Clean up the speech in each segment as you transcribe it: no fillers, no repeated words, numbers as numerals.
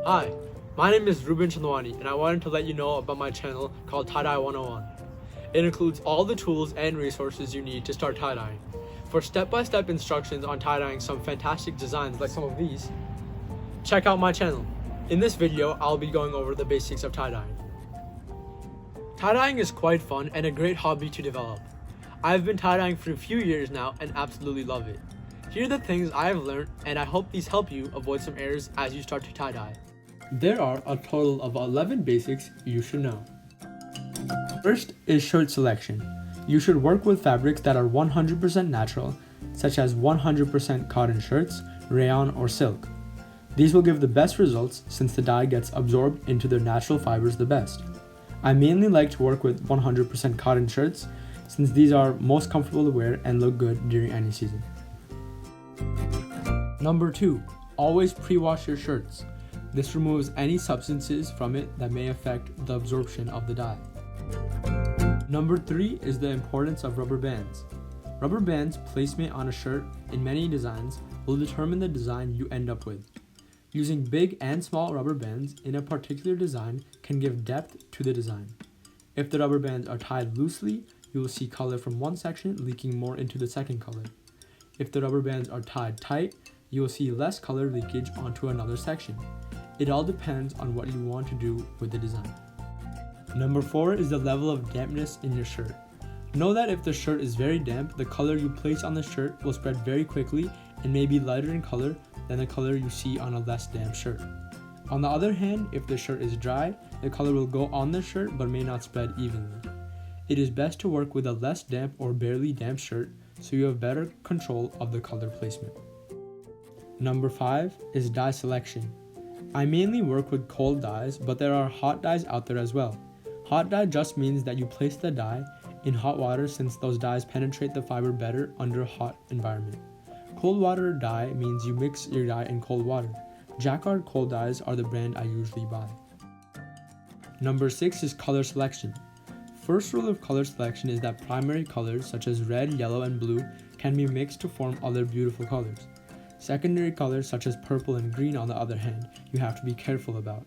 Hi, my name is Ruben Chandwani and I wanted to let you know about my channel called Tie-Dye 101. It includes all the tools and resources you need to start tie-dyeing. For step-by-step instructions on tie-dyeing some fantastic designs like some of these, check out my channel. In this video, I'll be going over the basics of tie-dyeing. Tie-dyeing is quite fun and a great hobby to develop. I've been tie-dyeing for a few years now and absolutely love it. Here are the things I have learned, and I hope these help you avoid some errors as you start to tie-dye. There are a total of 11 basics you should know. First is shirt selection. You should work with fabrics that are 100% natural, such as 100% cotton shirts, rayon, or silk. These will give the best results since the dye gets absorbed into their natural fibers the best. I mainly like to work with 100% cotton shirts since these are most comfortable to wear and look good during any season. Number 2. Always pre-wash your shirts. This removes any substances from it that may affect the absorption of the dye. Number 3 is the importance of rubber bands. Rubber bands placement on a shirt in many designs will determine the design you end up with. Using big and small rubber bands in a particular design can give depth to the design. If the rubber bands are tied loosely, you will see color from one section leaking more into the second color. If the rubber bands are tied tight, you will see less color leakage onto another section. It all depends on what you want to do with the design. Number 4 is the level of dampness in your shirt. Know that if the shirt is very damp, the color you place on the shirt will spread very quickly and may be lighter in color than the color you see on a less damp shirt. On the other hand, if the shirt is dry, the color will go on the shirt but may not spread evenly. It is best to work with a less damp or barely damp shirt so you have better control of the color placement. Number 5 is dye selection. I mainly work with cold dyes, but there are hot dyes out there as well. Hot dye just means that you place the dye in hot water since those dyes penetrate the fiber better under a hot environment. Cold water dye means you mix your dye in cold water. Jacquard cold dyes are the brand I usually buy. Number 6 is color selection. First rule of color selection is that primary colors such as red, yellow, and blue can be mixed to form other beautiful colors. Secondary colors such as purple and green, on the other hand, you have to be careful about.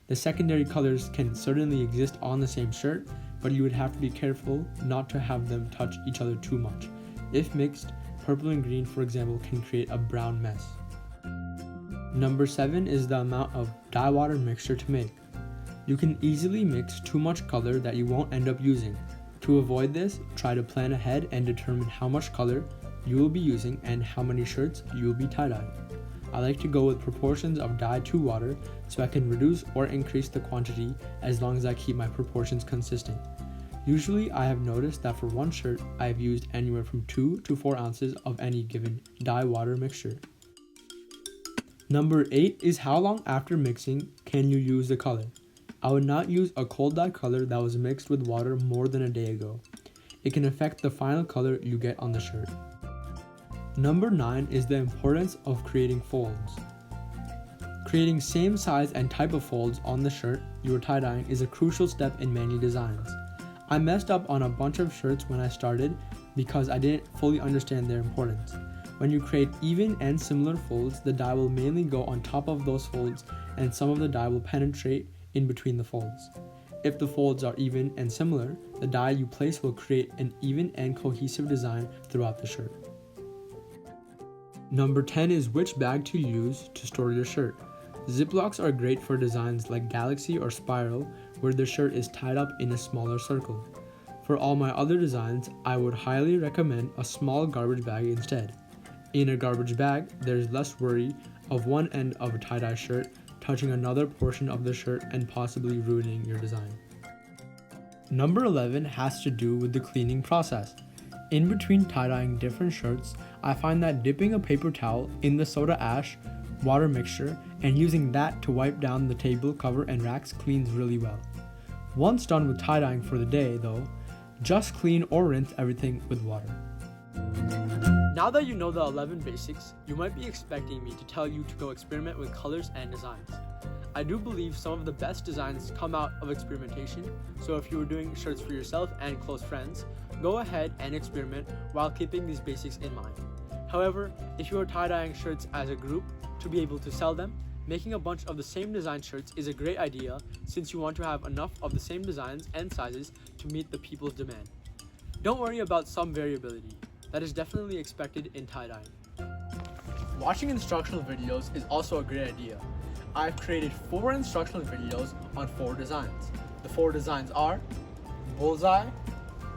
The secondary colors can certainly exist on the same shirt, but you would have to be careful not to have them touch each other too much. If mixed, purple and green, for example, can create a brown mess. Number 7 is the amount of dye water mixture to make. You can easily mix too much color that you won't end up using. To avoid this, try to plan ahead and determine how much color you will be using and how many shirts you will be tie-dyeing. I like to go with proportions of dye to water so I can reduce or increase the quantity as long as I keep my proportions consistent. Usually I have noticed that for one shirt I have used anywhere from 2 to 4 ounces of any given dye water mixture. Number 8 is how long after mixing can you use the color. I would not use a cold dye color that was mixed with water more than a day ago. It can affect the final color you get on the shirt. Number 9 is the importance of creating folds. Creating same size and type of folds on the shirt you are tie-dyeing is a crucial step in many designs. I messed up on a bunch of shirts when I started because I didn't fully understand their importance. When you create even and similar folds, the dye will mainly go on top of those folds and some of the dye will penetrate in between the folds. If the folds are even and similar, the dye you place will create an even and cohesive design throughout the shirt. Number 10 is which bag to use to store your shirt. Ziplocs are great for designs like Galaxy or Spiral, where the shirt is tied up in a smaller circle. For all my other designs, I would highly recommend a small garbage bag instead. In a garbage bag, there is less worry of one end of a tie-dye shirt touching another portion of the shirt and possibly ruining your design. Number 11 has to do with the cleaning process. In between tie-dyeing different shirts, I find that dipping a paper towel in the soda ash water mixture and using that to wipe down the table cover and racks cleans really well. Once done with tie-dyeing for the day though, just clean or rinse everything with water. Now that you know the 11 basics, you might be expecting me to tell you to go experiment with colors and designs. I do believe some of the best designs come out of experimentation, so if you are doing shirts for yourself and close friends, go ahead and experiment while keeping these basics in mind. However, if you are tie-dyeing shirts as a group to be able to sell them, Making a bunch of the same design shirts is a great idea since you want to have enough of the same designs and sizes to meet the people's demand. Don't worry about some variability. That is definitely expected in tie-dyeing. Watching instructional videos is also a great idea. I've created 4 instructional videos on 4 designs. The 4 designs are bullseye,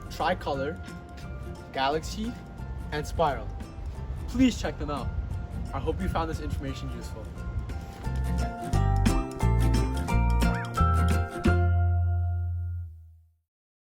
tricolor, galaxy, and spiral. Please check them out. I hope you found this information useful.